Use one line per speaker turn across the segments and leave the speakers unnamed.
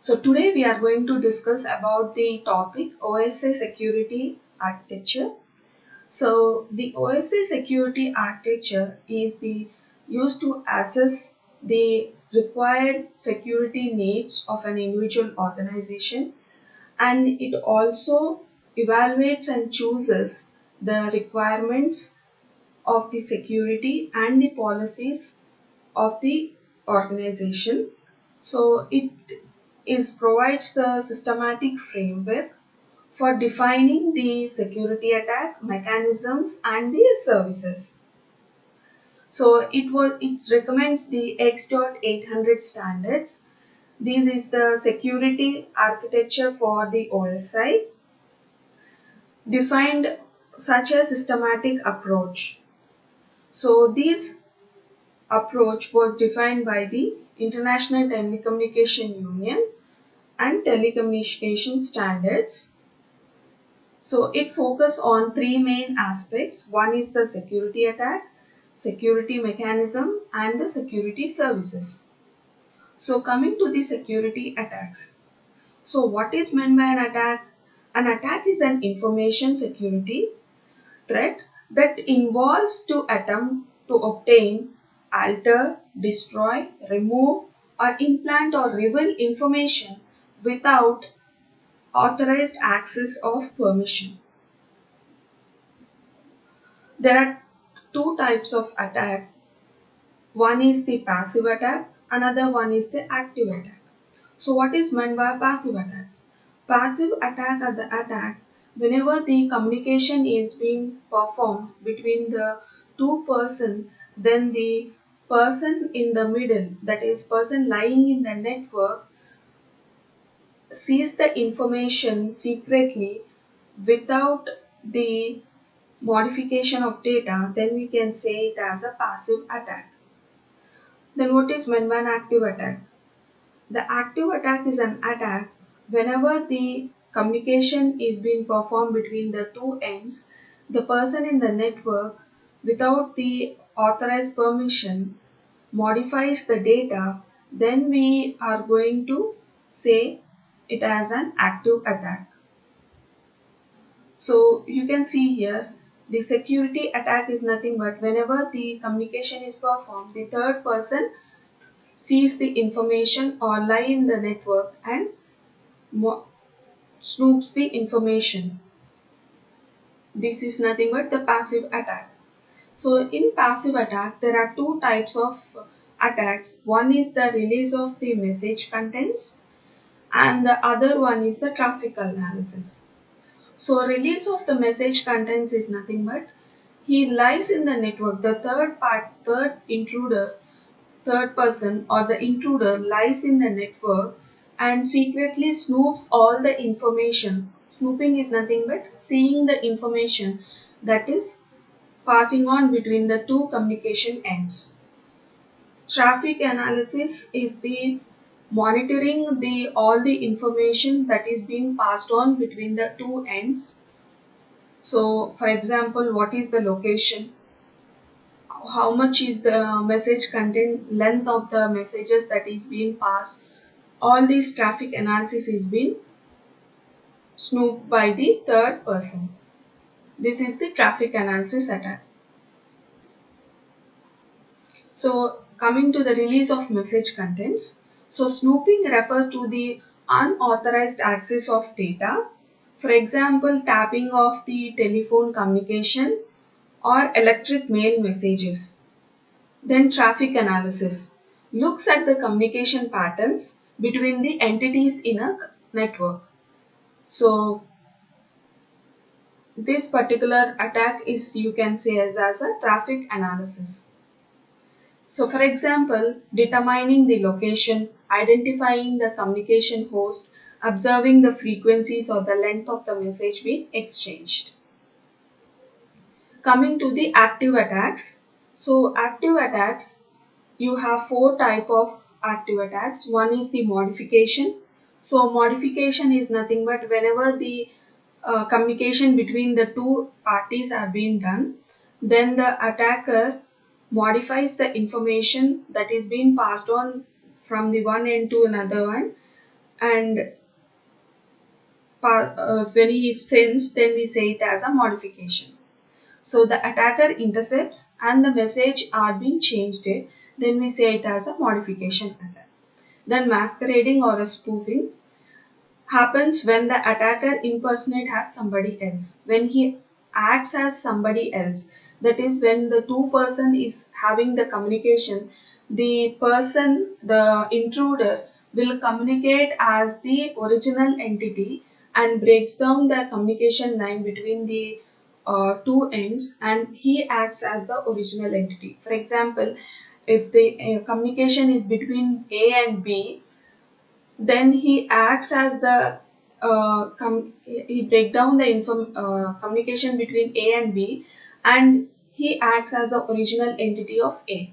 So today we are going to discuss about the topic OSI security architecture. So the OSI security architecture is the used to assess the required security needs of an individual organization, and it also evaluates and chooses the requirements of the security and the policies of the organization. So it is provides the systematic framework for defining the security attack mechanisms and the services. So it recommends the X.800 standards. This is the security architecture for the OSI, defined such a systematic approach. So this approach was defined by the International Telecommunication Union and telecommunication standards. So it focuses on three main aspects. One is the security attack, security mechanism, and the security services. So coming to the security attacks. So what is meant by an attack? An attack is an information security threat that involves to attempt to obtain, alter, destroy, remove, or implant or reveal information without authorized access of permission. There are two types of attack. One is the passive attack, another one is the active attack. So what is meant by passive attack? Passive attack are the attack whenever the communication is being performed between the two person, then the person in the middle, that is person lying in the network, sees the information secretly without the modification of data, then we can say it as a passive attack. Then what is meant by an active attack? The active attack is an attack whenever the communication is being performed between the two ends, the person in the network without the authorized permission modifies the data, then we are going to say it as an active attack. So you can see here the security attack is nothing but whenever the communication is performed, the third person sees the information or lie in the network and snoops the information. This is nothing but the passive attack. So in passive attack, there are two types of attacks. One is the release of the message contents and the other one is the traffic analysis. So release of the message contents is nothing but he lies in the network. The third person or the intruder lies in the network and secretly snoops all the information. Snooping is nothing but seeing the information that is passing on between the two communication ends. Traffic analysis is the monitoring the all the information that is being passed on between the two ends. So for example, what is the location, how much is the message content, length of the messages that is being passed, all this traffic analysis is being snooped by the third person. This is the traffic analysis attack. So coming to the release of message contents. So snooping refers to the unauthorized access of data. For example, tapping of the telephone communication or electric mail messages. Then traffic analysis looks at the communication patterns between the entities in a network. So this particular attack is, you can say, as a traffic analysis. So for example, determining the location, identifying the communication host, observing the frequencies or the length of the message being exchanged. Coming to the active attacks. So active attacks, you have four type of active attacks. One is the modification. So modification is nothing but whenever the communication between the two parties are being done, then the attacker modifies the information that is being passed on from the one end to another one, and when he sends, then we say it as a modification. So the attacker intercepts and the message are being changed, then we say it as a modification attack. Then masquerading or a spoofing happens when the attacker impersonate as somebody else. When he acts as somebody else, that is when the two person is having the communication, the person, the intruder will communicate as the original entity and breaks down the communication line between the two ends, and he acts as the original entity. For example, if the communication is between A and B, then he acts as the he break down the communication between A and B, and he acts as the original entity of A.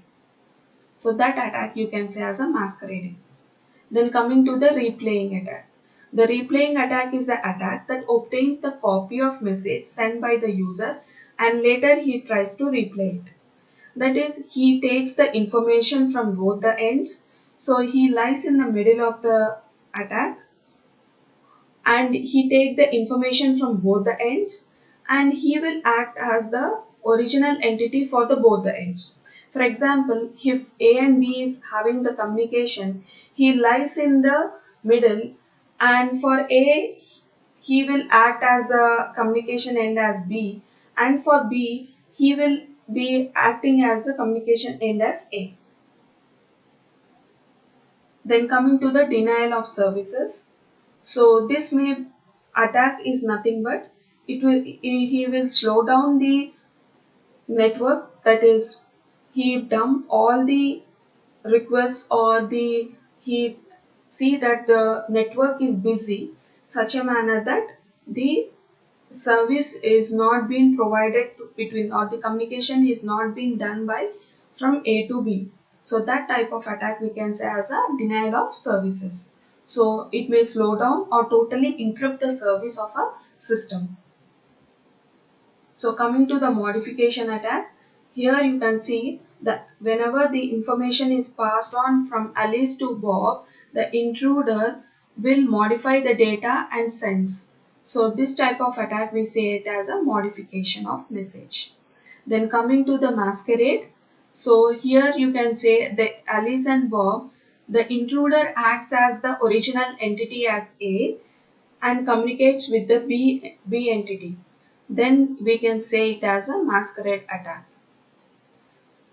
So that attack you can say as a masquerading. Then coming to the replaying attack. The replaying attack is the attack that obtains the copy of message sent by the user and later he tries to replay it. That is, he takes the information from both the ends. So he lies in the middle of the attack and he take the information from both the ends and he will act as the original entity for the both the ends. For example, if A and B is having the communication, he lies in the middle, and for A he will act as a communication end as B, and for B he will be acting as a communication end as A. Then coming to the denial of services. So this may attack is nothing but he will slow down the network, that is he dump all the requests or the he see that the network is busy such a manner that the service is not being provided between, or the communication is not being done by from A to B. So that type of attack we can say as a denial of services. So it may slow down or totally interrupt the service of a system. So coming to the modification attack, here you can see that whenever the information is passed on from Alice to Bob, the intruder will modify the data and sends. So this type of attack we say it as a modification of message. Then coming to the masquerade. So here you can say that Alice and Bob, the intruder acts as the original entity as A and communicates with the B entity. Then we can say it as a masquerade attack.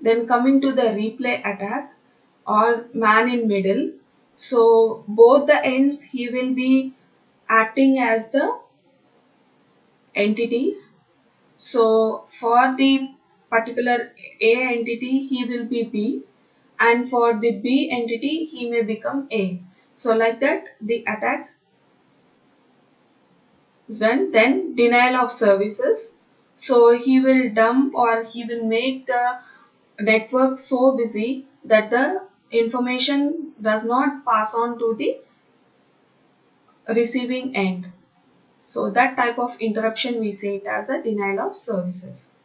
Then coming to the replay attack or man in middle. So both the ends he will be acting as the entities. So for the particular A entity he will be B, and for the B entity he may become A. So like that the attack is done. Then denial of services. So he will dump or he will make the network so busy that the information does not pass on to the receiving end. So that type of interruption we say it as a denial of services.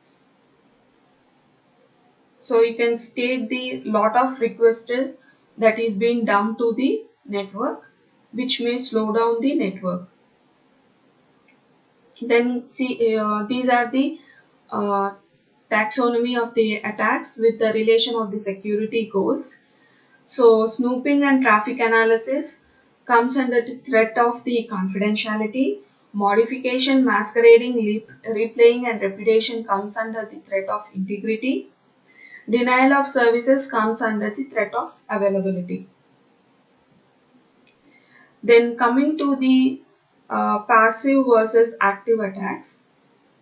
So you can state the lot of requested that is being dumped to the network, which may slow down the network. Then see these are the uh, taxonomy of the attacks with the relation of the security goals. So snooping and traffic analysis comes under the threat of the confidentiality. Modification, masquerading, replaying and reputation comes under the threat of integrity. Denial of services comes under the threat of availability. Then coming to the passive versus active attacks.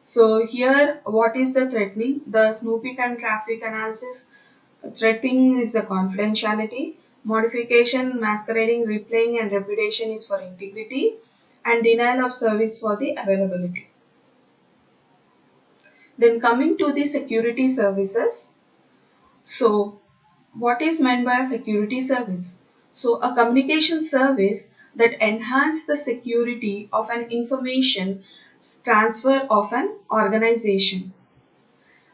So here what is the threatening? The snooping and traffic analysis threatening is the confidentiality. Modification, masquerading, replaying and reputation is for integrity, and denial of service for the availability. Then coming to the security services. So what is meant by a security service? So a communication service that enhances the security of an information transfer of an organization.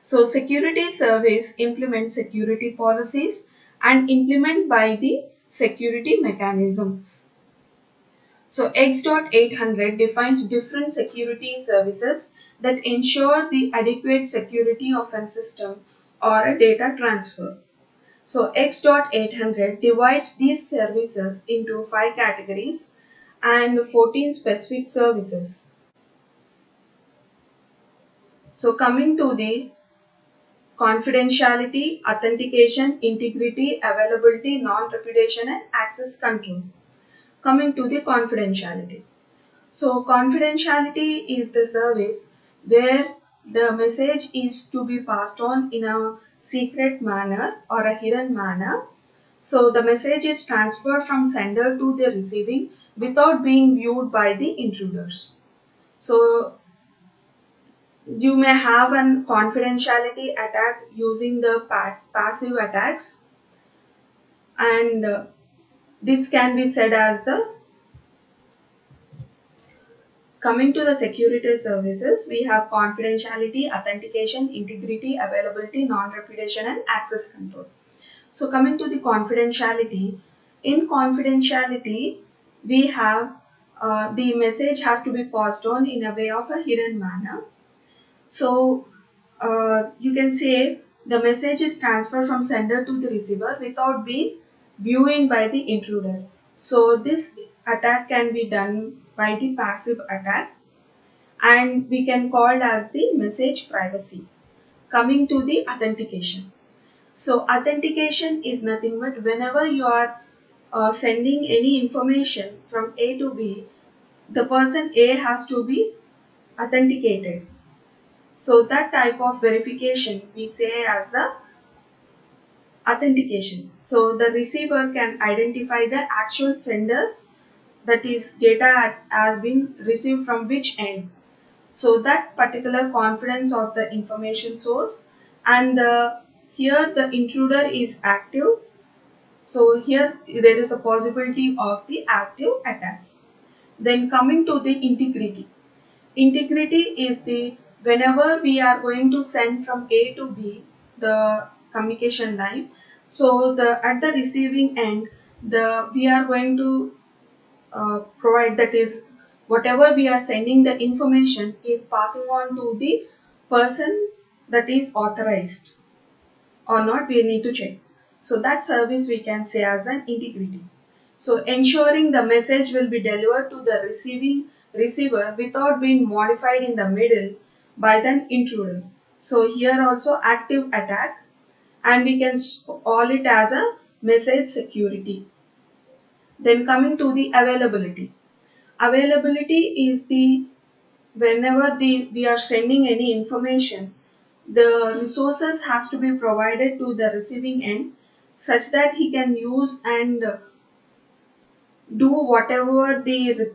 So security service implement security policies and implement by the security mechanisms. So X.800 defines different security services that ensure the adequate security of a system or a data transfer. So X.800 divides these services into 5 categories and 14 specific services. So coming to the confidentiality, authentication, integrity, availability, non-repudiation and access control. Coming to the confidentiality. So confidentiality is the service where the message is to be passed on in a secret manner or a hidden manner. So the message is transferred from sender to the receiving without being viewed by the intruders. So you may have an confidentiality attack using the passive attacks, and this can be said as the coming to the security services. We have confidentiality, authentication, integrity, availability, non-repudiation and access control. So coming to the confidentiality, in confidentiality we have the message has to be passed on in a way of a hidden manner. So you can say the message is transferred from sender to the receiver without being viewing by the intruder. So this attack can be done by the passive attack, and we can call it as the message privacy. Coming to the authentication. So authentication is nothing but whenever you are sending any information from A to B, the person A has to be authenticated. So that type of verification we say as the authentication. So the receiver can identify the actual sender, that is data has been received from which end. So that particular confidence of the information source, and here the intruder is active. So here there is a possibility of the active attacks. Then coming to the integrity. Integrity is the whenever we are going to send from A to B the communication line. So the at the receiving end the we are going to provide, that is whatever we are sending the information is passing on to the person that is authorized or not, we need to check. So that service we can say as an integrity. So ensuring the message will be delivered to the receiving receiver without being modified in the middle by the intruder. So here also active attack, and we can call it as a message security. Then coming to the availability. Availability is the whenever we are sending any information, the resources has to be provided to the receiving end such that he can use and do whatever the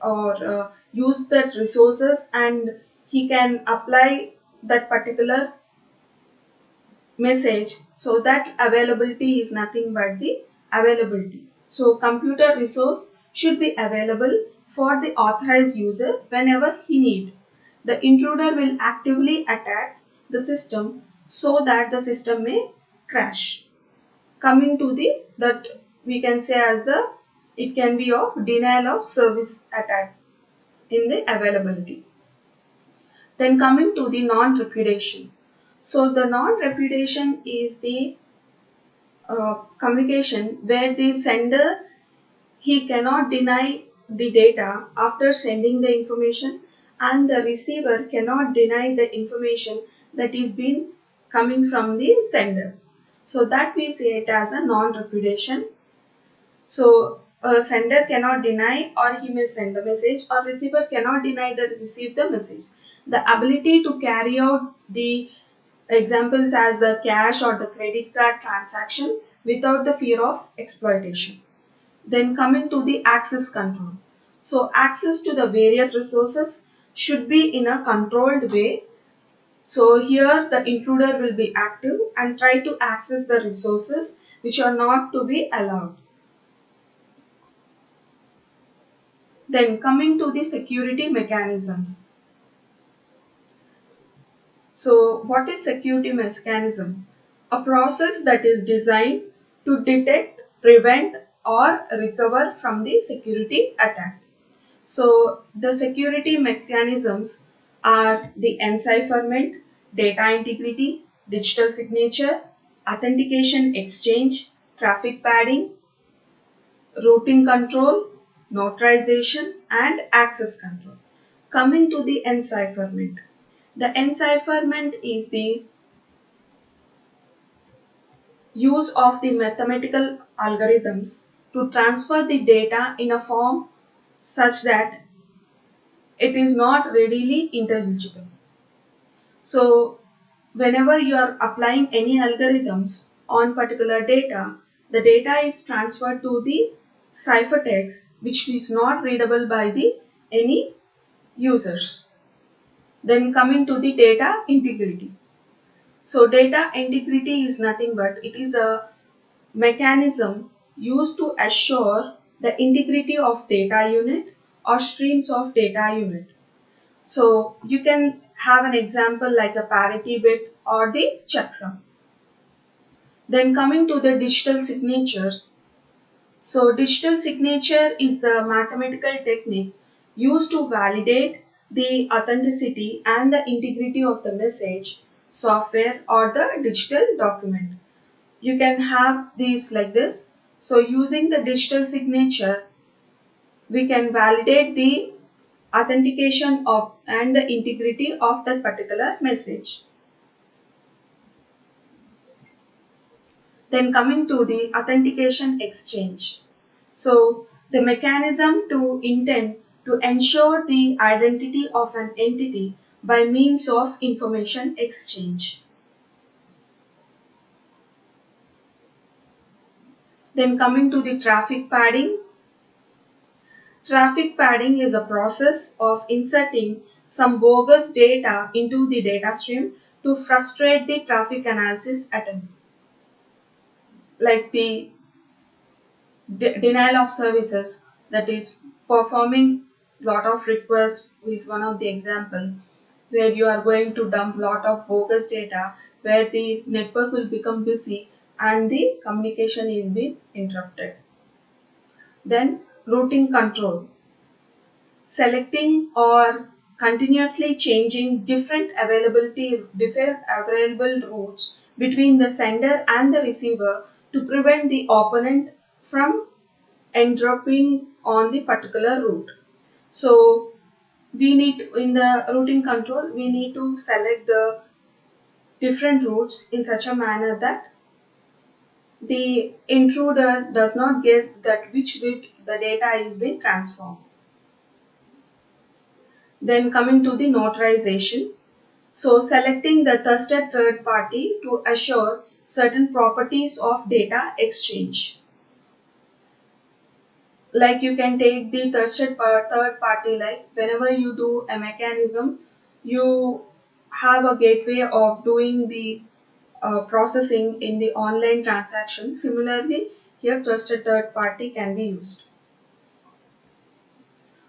or use that resources, and he can apply that particular message. So that availability is nothing but the availability. So computer resource should be available for the authorized user whenever he need. The intruder will actively attack the system so that the system may crash. Coming to the that we can say as the it can be of denial of service attack in the availability. Then coming to the non-repudiation. So the non-repudiation is the communication where the sender he cannot deny the data after sending the information, and the receiver cannot deny the information that is being coming from the sender. So that we say it as a non-repudiation. So a sender cannot deny or he may send the message, or receiver cannot deny that receive the message. The ability to carry out the examples as the cash or the credit card transaction without the fear of exploitation. Then coming to the access control. So access to the various resources should be in a controlled way. So here the intruder will be active and try to access the resources which are not to be allowed. Then coming to the security mechanisms. So what is security mechanism? A process that is designed to detect, prevent or recover from the security attack. So the security mechanisms are the encipherment, data integrity, digital signature, authentication exchange, traffic padding, routing control, notarization, and access control. Coming to the encipherment. The encipherment is the use of the mathematical algorithms to transfer the data in a form such that it is not readily intelligible. So whenever you are applying any algorithms on particular data, the data is transferred to the ciphertext which is not readable by the any users. Then coming to the data integrity. So data integrity is nothing but it is a mechanism used to assure the integrity of data unit or streams of data unit. So you can have an example like a parity bit or the checksum. Then coming to the digital signatures. So digital signature is the mathematical technique used to validate the authenticity and the integrity of the message, software or the digital document. You can have these like this. So using the digital signature, we can validate the authentication of and the integrity of that particular message. Then coming to the authentication exchange. So the mechanism to intend to ensure the identity of an entity by means of information exchange. Then coming to the traffic padding. Traffic padding is a process of inserting some bogus data into the data stream to frustrate the traffic analysis attempt. Like the denial of services, that is performing lot of requests is one of the example where you are going to dump lot of bogus data where the network will become busy and the communication is being interrupted. Then routing control. Selecting or continuously changing different available routes between the sender and the receiver to prevent the opponent from entropying on the particular route. So we need in the routing control we need to select the different routes in such a manner that the intruder does not guess that which route the data is being transformed. Then coming to the notarization. So selecting the trusted third party to assure certain properties of data exchange. Like you can take the third party, like whenever you do a mechanism, you have a gateway of doing the processing in the online transaction. Similarly, here trusted third party can be used.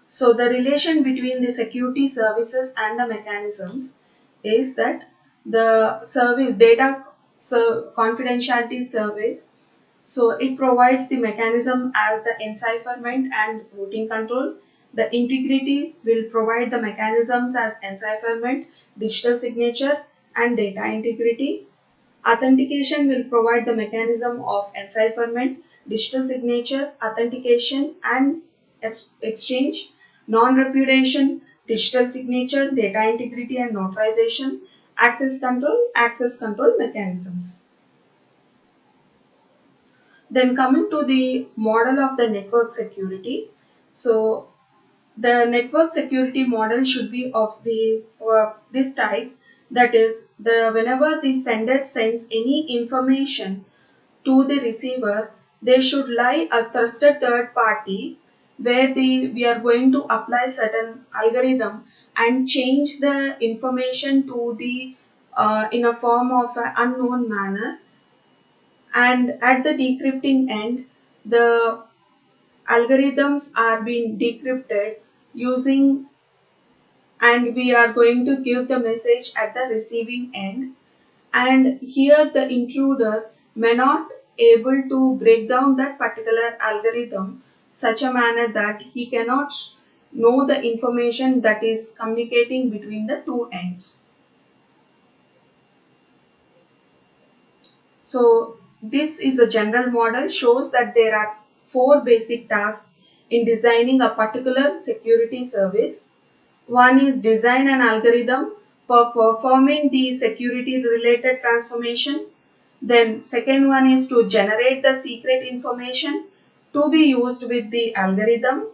So the relation between the security services and the mechanisms is that the service data confidentiality service, so it provides the mechanism as the encipherment and routing control. The integrity will provide the mechanisms as encipherment, digital signature and data integrity. Authentication will provide the mechanism of encipherment, digital signature, authentication and exchange. Non-repudiation, digital signature, data integrity and notarization. Access control mechanisms. Then coming to the model of the network security. So the network security model should be of the this type, that is the whenever the sender sends any information to the receiver, there should lie a trusted third party where we are going to apply certain algorithm and change the information to the in a form of an unknown manner, and at the decrypting end the algorithms are being decrypted using, and we are going to give the message at the receiving end, and here the intruder may not able to break down that particular algorithm such a manner that he cannot know the information that is communicating between the two ends. So this is a general model, shows that there are four basic tasks in designing a particular security service. One is design an algorithm for performing the security related transformation. Then second one is to generate the secret information to be used with the algorithm.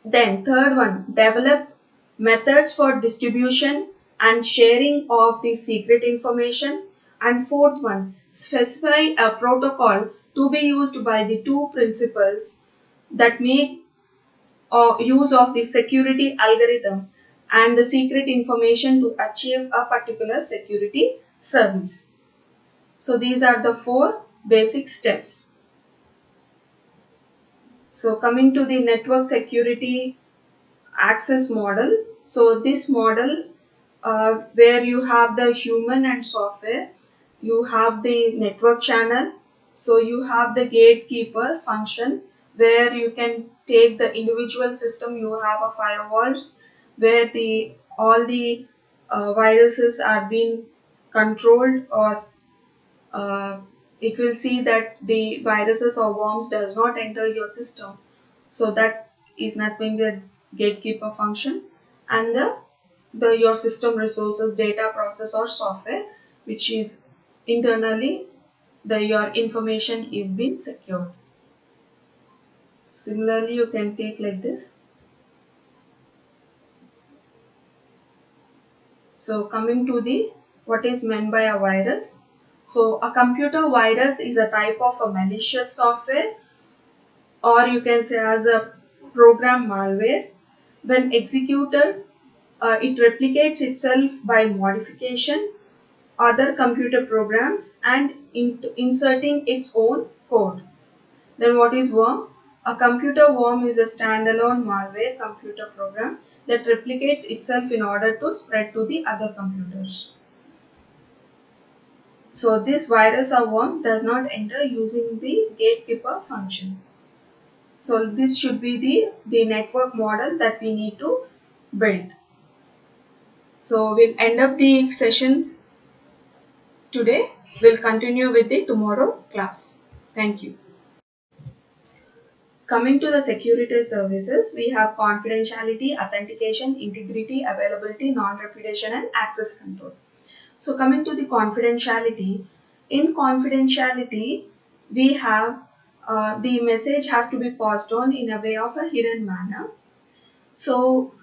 Then third one, develop methods for distribution and sharing of the secret information. And fourth one, specify a protocol to be used by the two principals that make use of the security algorithm and the secret information to achieve a particular security service. So these are the four basic steps. So coming to the network security access model. So this model where you have the human and software, you have the network channel, so you have the gatekeeper function where you can take the individual system, you have a firewalls where the all the viruses are being controlled, or it will see that the viruses or worms does not enter your system, so that is nothing the gatekeeper function. And the your system resources data process or software, which is internally the your information is being secured. Similarly you can take like this. So coming to the what is meant by a virus. So a computer virus is a type of a malicious software, or you can say as a program malware. When executed, it replicates itself by modification other computer programs and inserting its own code. Then what is worm? A computer worm is a standalone malware computer program that replicates itself in order to spread to the other computers. So this virus or worms does not enter using the gatekeeper function. So this should be the network model that we need to build. So we'll end up the session today. We'll continue with the tomorrow class. Thank you. Coming to the security services, we have confidentiality, authentication, integrity, availability, non-repudiation and access control. So coming to the confidentiality, in confidentiality, we have the message has to be passed on in a way of a hidden manner. So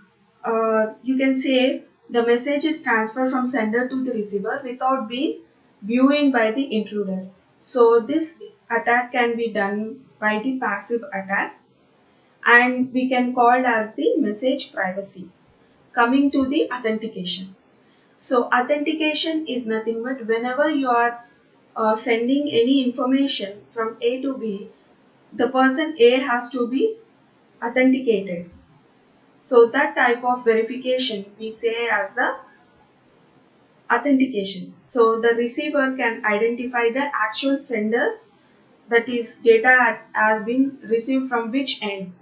you can say the message is transferred from sender to the receiver without being viewing by the intruder. So this attack can be done by the passive attack, and we can call it as the message privacy. Coming to the authentication. So authentication is nothing but whenever you are sending any information from A to B, the person A has to be authenticated. So that type of verification we say as the authentication. So the receiver can identify the actual sender, that is data has been received from which end.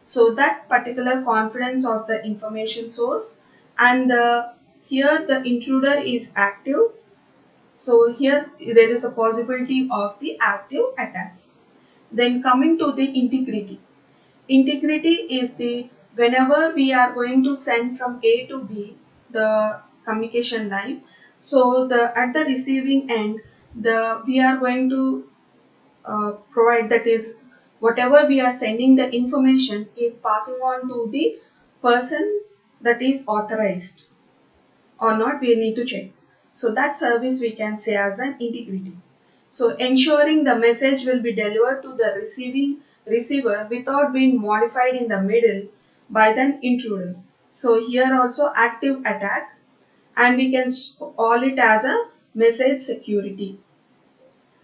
So that particular confidence of the information source, and here the intruder is active. So here there is a possibility of the active attacks. Then coming to the integrity. Integrity is the whenever we are going to send from A to B the communication line. So the at the receiving end, the we are going to provide, that is whatever we are sending the information is passing on to the person that is authorized or not, we need to check. So that service we can say as an integrity. So ensuring the message will be delivered to the receiving receiver without being modified in the middle by the intruder. So here also active attack, and we can call it as a message security.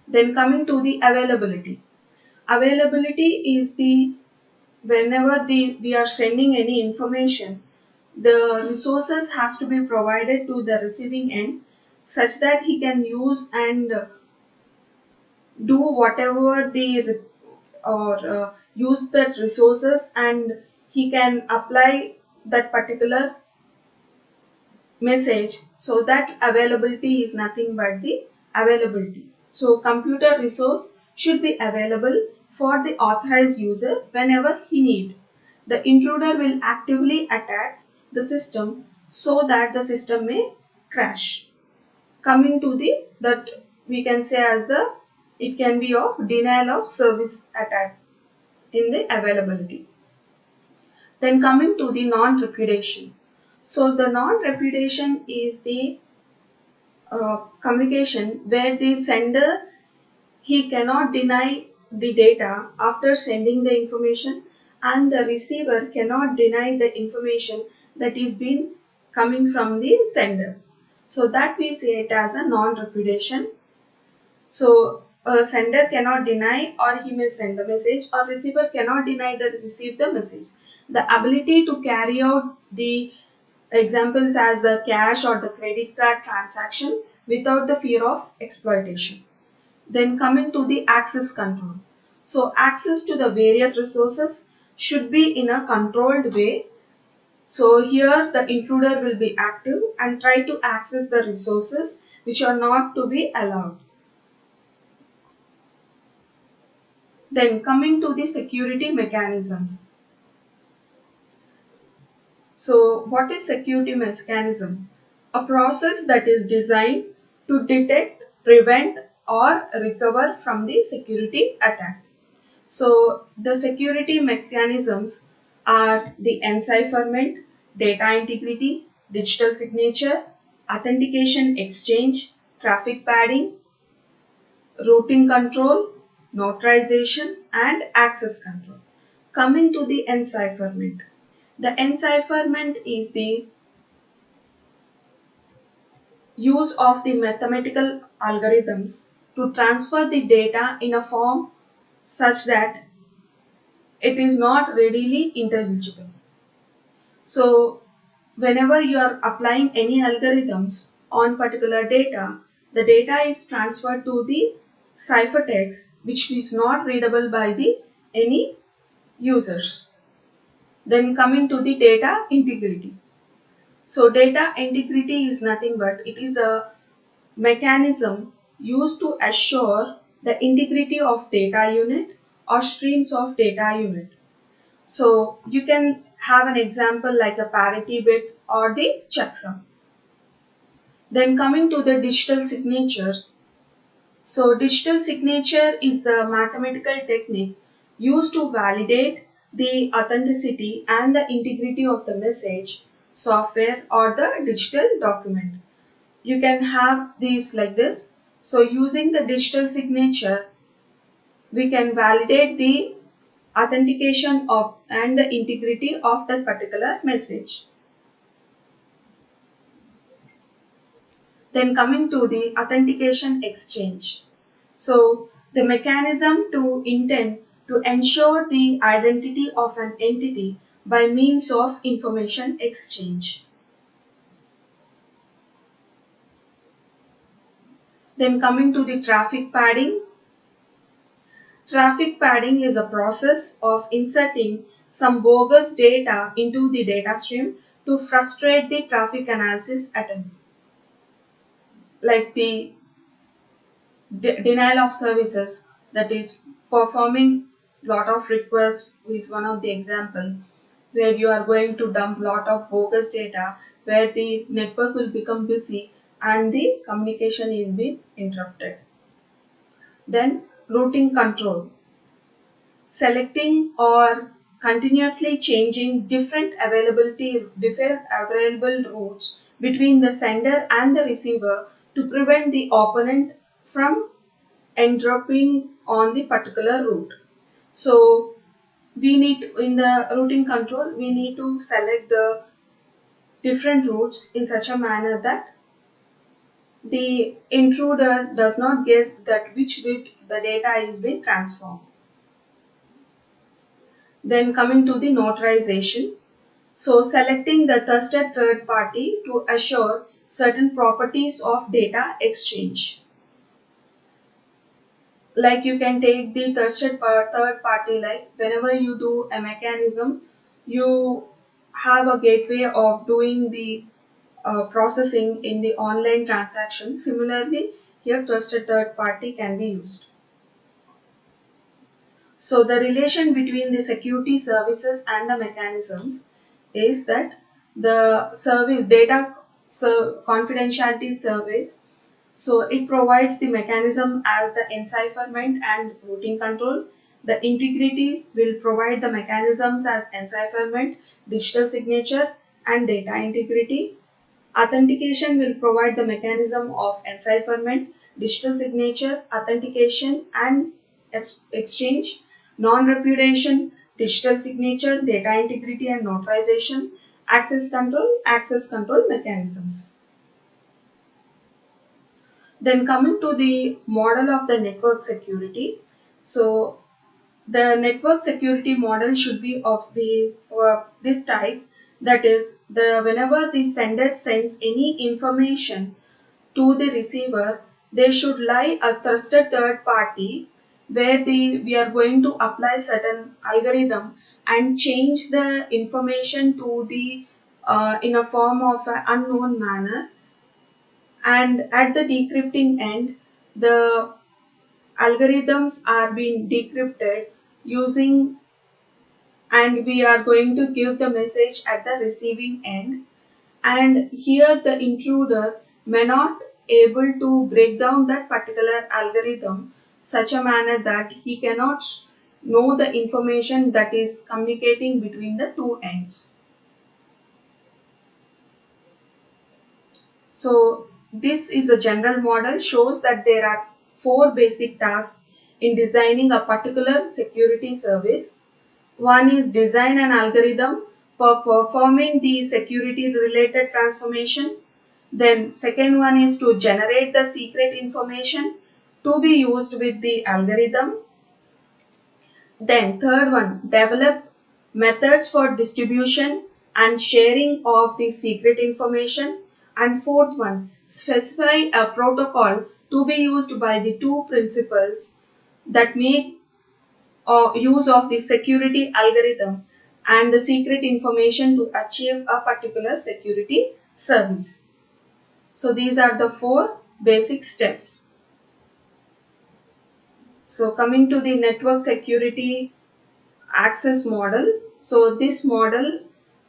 Then coming to the availability. Availability is the whenever we are sending any information, the resources has to be provided to the receiving end such that he can use and do whatever the or use that resources, and he can apply that particular message. So that availability is nothing but the availability. So computer resource should be available for the authorized user whenever he need. The intruder will actively attack the system so that the system may crash. Coming to the that we can say as the it can be of denial of service attack in the availability. Then coming to the non-repudiation. So the non-repudiation is the communication where the sender he cannot deny the data after sending the information, and the receiver cannot deny the information that is being coming from the sender. So that we say it as a non-repudiation. So a sender cannot deny or he may send the message, or receiver cannot deny that receive the message. The ability to carry out the examples as the cash or the credit card transaction without the fear of exploitation. Then coming to the access control. So access to the various resources should be in a controlled way. So here the intruder will be active and try to access the resources which are not to be allowed. Then coming to the security mechanisms. So what is security mechanism? A process that is designed to detect, prevent or recover from the security attack. So the security mechanisms are the encipherment, data integrity, digital signature, authentication exchange, traffic padding, routing control, notarization and access control. Coming to the encipherment. The encipherment is the use of the mathematical algorithms to transfer the data in a form such that it is not readily intelligible. So whenever you are applying any algorithms on particular data, the data is transferred to the ciphertext which is not readable by the any users. Then coming to the data integrity. So data integrity is nothing but it is a mechanism used to assure the integrity of data unit or streams of data unit. So you can have an example like a parity bit or the checksum. Then coming to the digital signatures. So digital signature is the mathematical technique used to validate the authenticity and the integrity of the message, software or the digital document. You can have these like this. So using the digital signature, we can validate the authentication of and the integrity of that particular message. Then coming to the authentication exchange. So the mechanism to intend to ensure the identity of an entity by means of information exchange. Then coming to the traffic padding. Traffic padding is a process of inserting some bogus data into the data stream to frustrate the traffic analysis attempt. Like the denial of services, that is performing lot of requests is one of the example where you are going to dump lot of bogus data where the network will become busy and the communication is being interrupted. Then routing control. Selecting or continuously changing different available routes between the sender and the receiver to prevent the opponent from entropying on the particular route. So we need in the routing control we need to select the different routes in such a manner that the intruder does not guess that which route the data is being transformed. Then coming to the notarization. So selecting the trusted third party to assure certain properties of data exchange. Like you can take the trusted third party, like whenever you do a mechanism you have a gateway of doing the processing in the online transaction. Similarly, here trusted third party can be used. So the relation between the security services and the mechanisms is that the service data confidentiality service, so it provides the mechanism as the encipherment and routing control. The integrity will provide the mechanisms as encipherment, digital signature and data integrity. Authentication will provide the mechanism of encipherment, digital signature, authentication and exchange. Non-repudiation, digital signature, data integrity and notarization. Access control mechanisms. Then coming to the model of the network security. So the network security model should be of the this type, that is the whenever the sender sends any information to the receiver, there should lie a trusted third party where we are going to apply certain algorithm and change the information to the in a form of an unknown manner, and at the decrypting end the algorithms are being decrypted using, and we are going to give the message at the receiving end, and here the intruder may not able to break down that particular algorithm such a manner that he cannot know the information that is communicating between the two ends. So this is a general model, shows that there are four basic tasks in designing a particular security service. One is design an algorithm for performing the security related transformation. Then second one is to generate the secret information to be used with the algorithm. Then third one, develop methods for distribution and sharing of the secret information. And fourth one, specify a protocol to be used by the two principals that make use of the security algorithm and the secret information to achieve a particular security service. So these are the four basic steps. So coming to the network security access model. So this model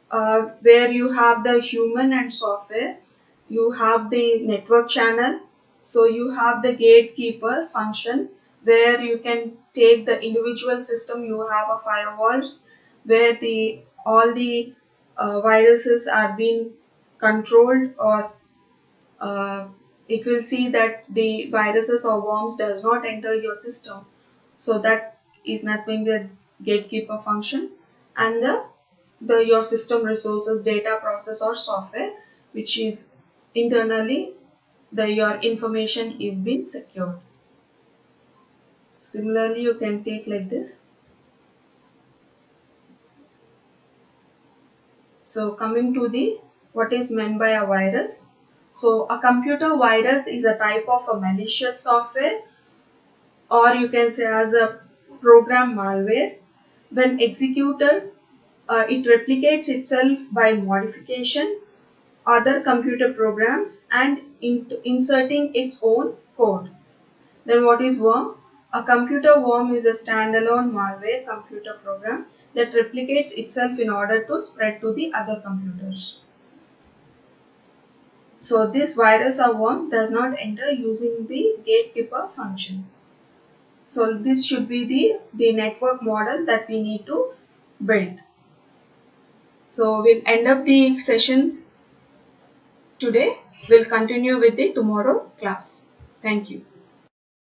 where you have the human and software, you have the network channel, so you have the gatekeeper function where you can take the individual system, you have a firewalls where the all the viruses are being controlled, or it will see that the viruses or worms does not enter your system, so that is nothing the gatekeeper function. And the your system resources data process or software, which is internally the your information is being secured. Similarly you can take like this. So coming to the what is meant by a virus. So a computer virus is a type of a malicious software, or you can say as a program malware. When executed, it replicates itself by modification other computer programs and inserting its own code. Then what is worm? A computer worm is a standalone malware computer program that replicates itself in order to spread to the other computers. So this virus or worms does not enter using the gatekeeper function. So this should be the network model that we need to build. So we'll end up the session today. We'll continue with the tomorrow class. Thank you.